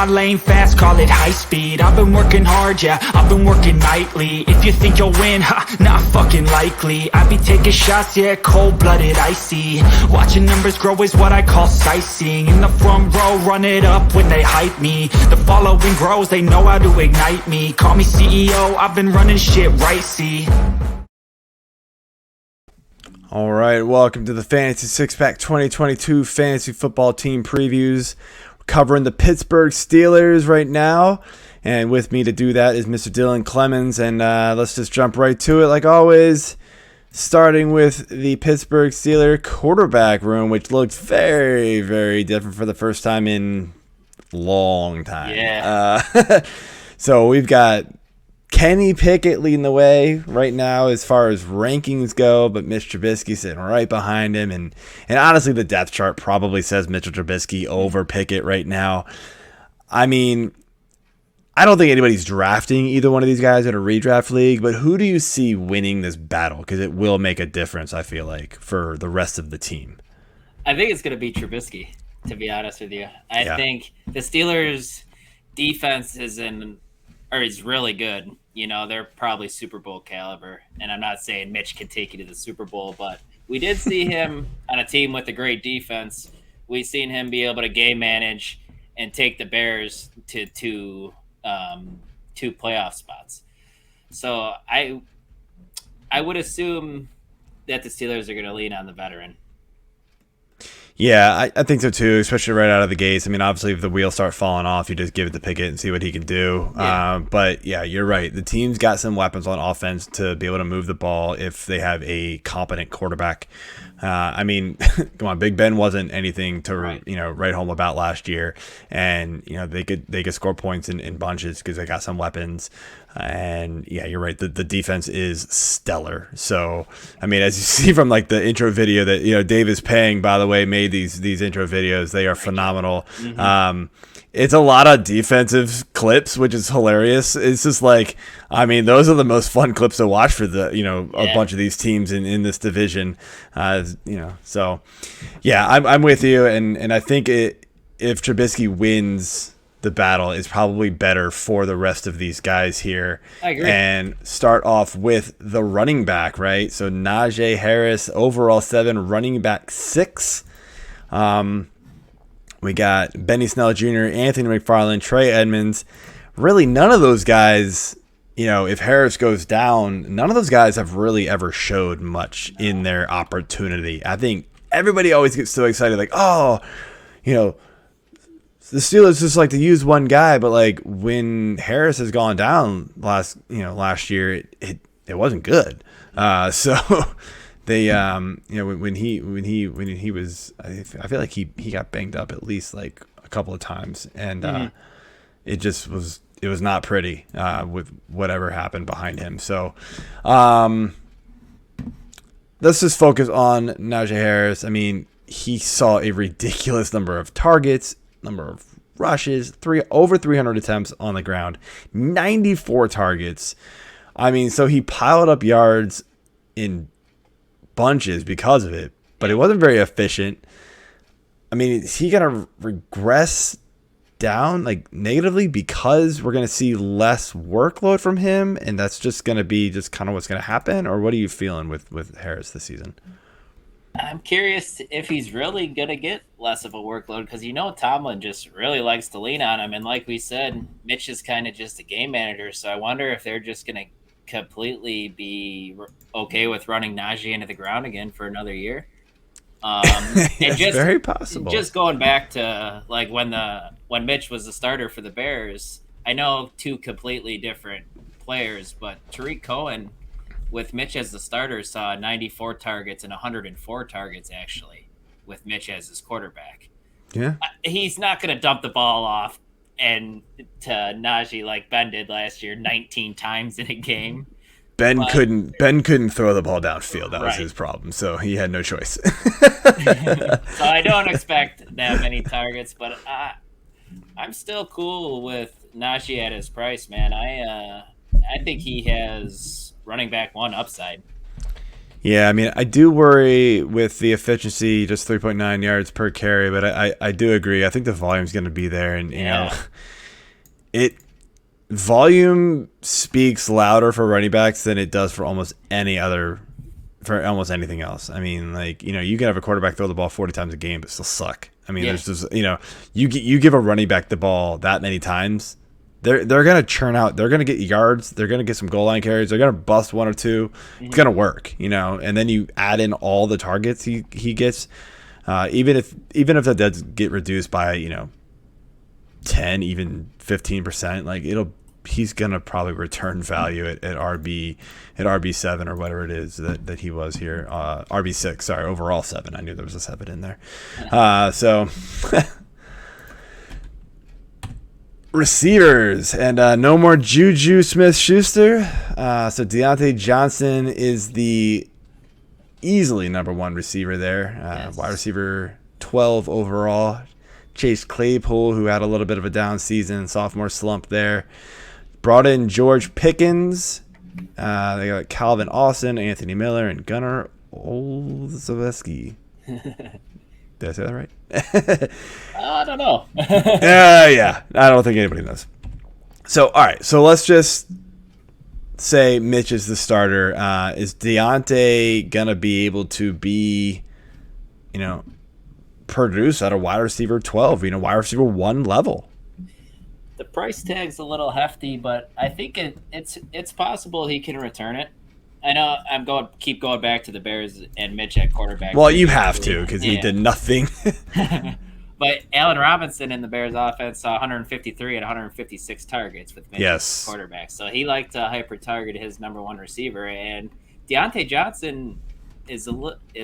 my lane fast, call it high speed. I've been working hard, yeah, I've been working nightly. If you think you'll win, not fucking likely. I be taking shots, yeah, cold-blooded, icy. Watching numbers grow is what I call sightseeing. In the front row, run it up when they hype me. The following grows, they know how to ignite me. Call me CEO, I've been running shit right, see. All right, welcome to the Fantasy Six Pack 2022 Fantasy Football Team Previews. We're covering the Pittsburgh Steelers right now, and with me to do that is Mr. Dylan Clemons, and let's just jump right to it like always, starting with the Pittsburgh Steelers quarterback room, which looked very, very different for the first time in a long time. Yeah. So we've got Kenny Pickett leading the way right now as far as rankings go, but Mitch Trubisky sitting right behind him. And honestly, the depth chart probably says Mitchell Trubisky over Pickett right now. I mean, I don't think anybody's drafting either one of these guys in a redraft league, but who do you see winning this battle? Because it will make a difference, I feel like, for the rest of the team. I think it's going to be Trubisky, to be honest with you. I think the Steelers' defense is really good. You know, they're probably Super Bowl caliber. And I'm not saying Mitch can take you to the Super Bowl, but we did see him on a team with a great defense. We've seen him be able to game manage and take the Bears to two playoff spots. So I would assume that the Steelers are going to lean on the veteran. Yeah, I think so too, especially right out of the gates. I mean, obviously, if the wheels start falling off, you just give it to Pickett and see what he can do. Yeah. But yeah, you're right. The team's got some weapons on offense to be able to move the ball if they have a competent quarterback. I mean, come on, Big Ben wasn't anything to write home about last year, and they could score points in bunches because they got some weapons. And yeah, you're right. The defense is stellar. So I mean, as you see from like the intro video that Dave is paying, by the way, made these intro videos. They are phenomenal. Mm-hmm. It's a lot of defensive clips, which is hilarious. It's just like, I mean, those are the most fun clips to watch for a bunch of these teams in this division. So yeah, I'm with you, and I think if Trubisky wins the battle, is probably better for the rest of these guys here. I agree. And start off with the running back, right? So Najee Harris, overall 7, running back 6. We got Benny Snell Jr., Anthony McFarland, Trey Edmonds. Really, none of those guys, if Harris goes down, none of those guys have really ever showed much in their opportunity. I think everybody always gets so excited, like, the Steelers just like to use one guy, but like when Harris has gone down last year, it wasn't good. So they when he was, I feel like he got banged up at least like a couple of times, and it was not pretty with whatever happened behind him. So let's just focus on Najee Harris. I mean, he saw a ridiculous number of targets, number of rushes, over 300 attempts on the ground, 94 targets. I mean, so he piled up yards in bunches because of it, but it wasn't very efficient. I mean, is he going to regress down like negatively because we're going to see less workload from him, and that's just going to be just kind of what's going to happen? Or what are you feeling with Harris this season? I'm curious if he's really going to get less of a workload because, Tomlin just really likes to lean on him. And like we said, Mitch is kind of just a game manager. So I wonder if they're just going to completely be okay with running Najee into the ground again for another year. It's just, very possible. Just going back to like when Mitch was the starter for the Bears, I know 2 completely different players, but Tariq Cohen with Mitch as the starter saw 94 targets and 104 targets actually with Mitch as his quarterback. Yeah. He's not going to dump the ball off and to Najee like Ben did last year 19 times in a game. Ben couldn't throw the ball downfield. That was Right. his problem. So he had no choice. So I don't expect that many targets, but I'm still cool with Najee at his price, man. I think he has running back 1 upside. Yeah, I mean, I do worry with the efficiency, just 3.9 yards per carry, but I do agree. I think the volume's going to be there, and you know, it volume speaks louder for running backs than it does for almost anything else. I mean, like, you know, you can have a quarterback throw the ball 40 times a game but still suck. I mean, there's just, you know, you give a running back the ball that many times, they're gonna churn out. They're gonna get yards. They're gonna get some goal line carries. They're gonna bust one or two. It's gonna work, you know. And then you add in all the targets he gets. Even if that does get reduced by, you know, 10, even 15%, like he's gonna probably return value at RB7 or whatever it is that he was here. RB6, sorry, overall 7. I knew there was a 7 in there. So. Receivers, and no more Juju Smith-Schuster. So Diontae Johnson is the easily number 1 receiver there. Wide receiver 12 overall. Chase Claypool, who had a little bit of a down season, sophomore slump there. Brought in George Pickens. They got Calvin Austin, Anthony Miller, and Gunnar Olszewski. Did I say that right? I don't know. Yeah. I don't think anybody knows. So, all right. So, let's just say Mitch is the starter. Is Diontae going to be able to be, you know, produce at a wide receiver 12, you know, wide receiver 1 level? The price tag's a little hefty, but I think it's possible he can return it. I know keep going back to the Bears and Mitch at quarterback. Well, you have to, because he did nothing. But Allen Robinson in the Bears offense saw 153 and 156 targets with Mitch as quarterback. So he liked to hyper target his number 1 receiver. And Diontae Johnson is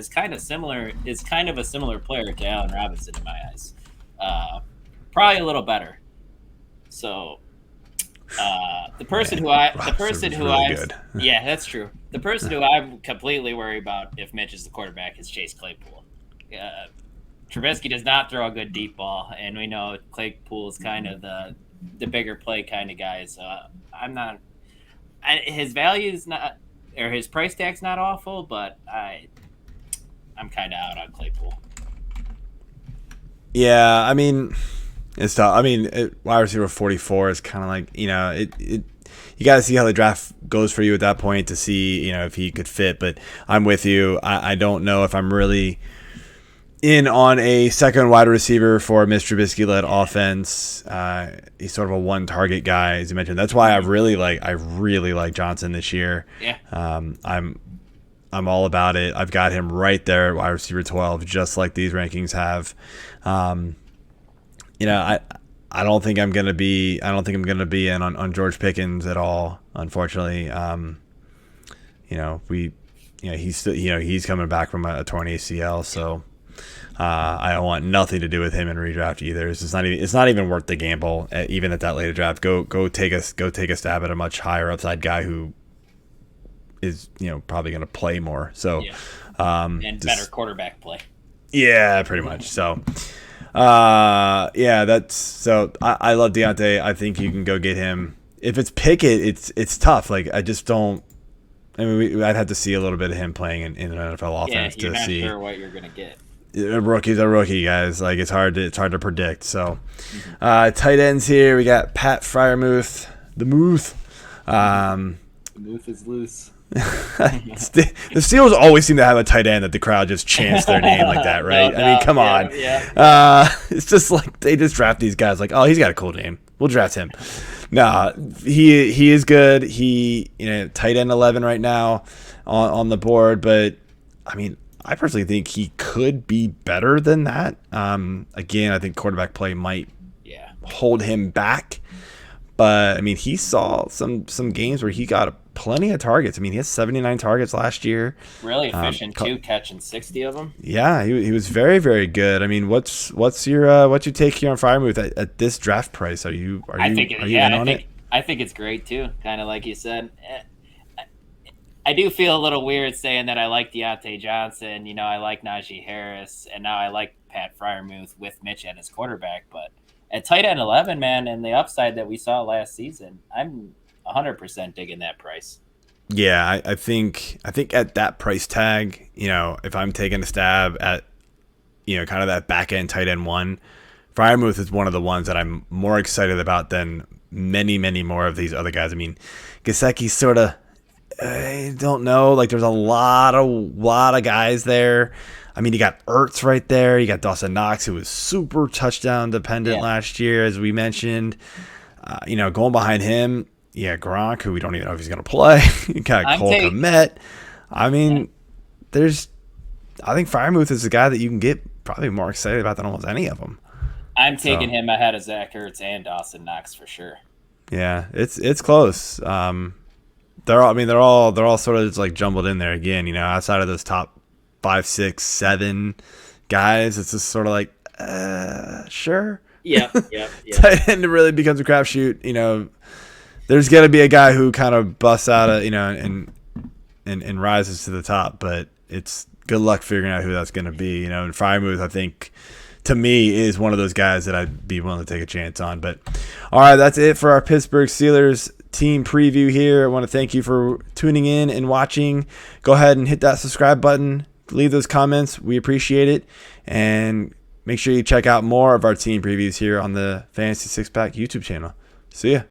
kind of similar. Is kind of a similar player to Allen Robinson in my eyes. Probably a little better. So. The person who I'm that's true. The person who I'm completely worried about if Mitch is the quarterback is Chase Claypool. Trubisky does not throw a good deep ball, and we know Claypool is kind of the bigger play kind of guy. So his value is not, or his price tag's not awful, but I'm kind of out on Claypool. Yeah, I mean. It's tough. I mean, wide receiver 44 is kind of like, you know, you got to see how the draft goes for you at that point to see, you know, if he could fit. But I'm with you. I don't know if I'm really in on a second wide receiver for a Mitch Trubisky-led offense. He's sort of a one-target guy, as you mentioned. That's why I really like Johnson this year. Yeah. I'm all about it. I've got him right there at wide receiver 12, just like these rankings have. You know, I don't think I'm gonna be in on George Pickens at all, unfortunately. He's coming back from a torn ACL, so I want nothing to do with him in redraft either. It's not even worth the gamble, even at that later draft. Go take a stab at a much higher upside guy who is, you know, probably gonna play more. So and better quarterback play. Yeah, pretty much. So. I love Diontae. I think you can go get him. If it's Pickett, it's tough. Like, I just don't. I mean, I'd have to see a little bit of him playing in an NFL offense to see. You're not sure what you're gonna get. A rookie's a rookie, guys. Like, it's hard to predict. So, tight ends here. We got Pat Freiermuth, the Muth. The Muth is loose. The Steelers always seem to have a tight end that the crowd just chants their name like that, right? No, I mean, come on. Yeah. It's just like they just draft these guys like, oh, he's got a cool name. We'll draft him. Nah, he is good. He, you know, tight end 11 right now on the board, but I mean, I personally think he could be better than that. Again, I think quarterback play might hold him back. But I mean, he saw some games where he got plenty of targets. I mean, he has 79 targets last year. Really efficient too, catching 60 of them. Yeah, he was very, very good. I mean, what's your take here on Freiermuth at this draft price? Are you in on it? I think it's great too. Kind of like you said. I do feel a little weird saying that I like Diontae Johnson. You know, I like Najee Harris, and now I like Pat Freiermuth with Mitch at his quarterback, but. At tight end 11, man, and the upside that we saw last season, I'm 100% digging that price. Yeah, I think at that price tag, if I'm taking a stab at, kind of that back end tight end one, Freiermuth is one of the ones that I'm more excited about than many, many more of these other guys. I mean, Gesicki's sort of, I don't know. Like, there's a lot of guys there. I mean, you got Ertz right there. You got Dawson Knox, who was super touchdown dependent last year, as we mentioned. Going behind him, Gronk, who we don't even know if he's going to play. You got Cole Kmet. I mean, I think Freiermuth is the guy that you can get probably more excited about than almost any of them. I'm taking him ahead of Zach Ertz and Dawson Knox for sure. Yeah, it's close. They're all sort of just like jumbled in there again. Outside of those top 5, 6, 7 guys, it's just sort of like, sure. Yeah. Tight end really becomes a crapshoot. There's got to be a guy who kind of busts out and rises to the top, but it's good luck figuring out who that's going to be. And Freiermuth, I think, to me, is one of those guys that I'd be willing to take a chance on. But all right, that's it for our Pittsburgh Steelers team preview here. I want to thank you for tuning in and watching. Go ahead and hit that subscribe button. Leave those comments. We appreciate it. And make sure you check out more of our team previews here on the Fantasy Six Pack YouTube channel. See ya.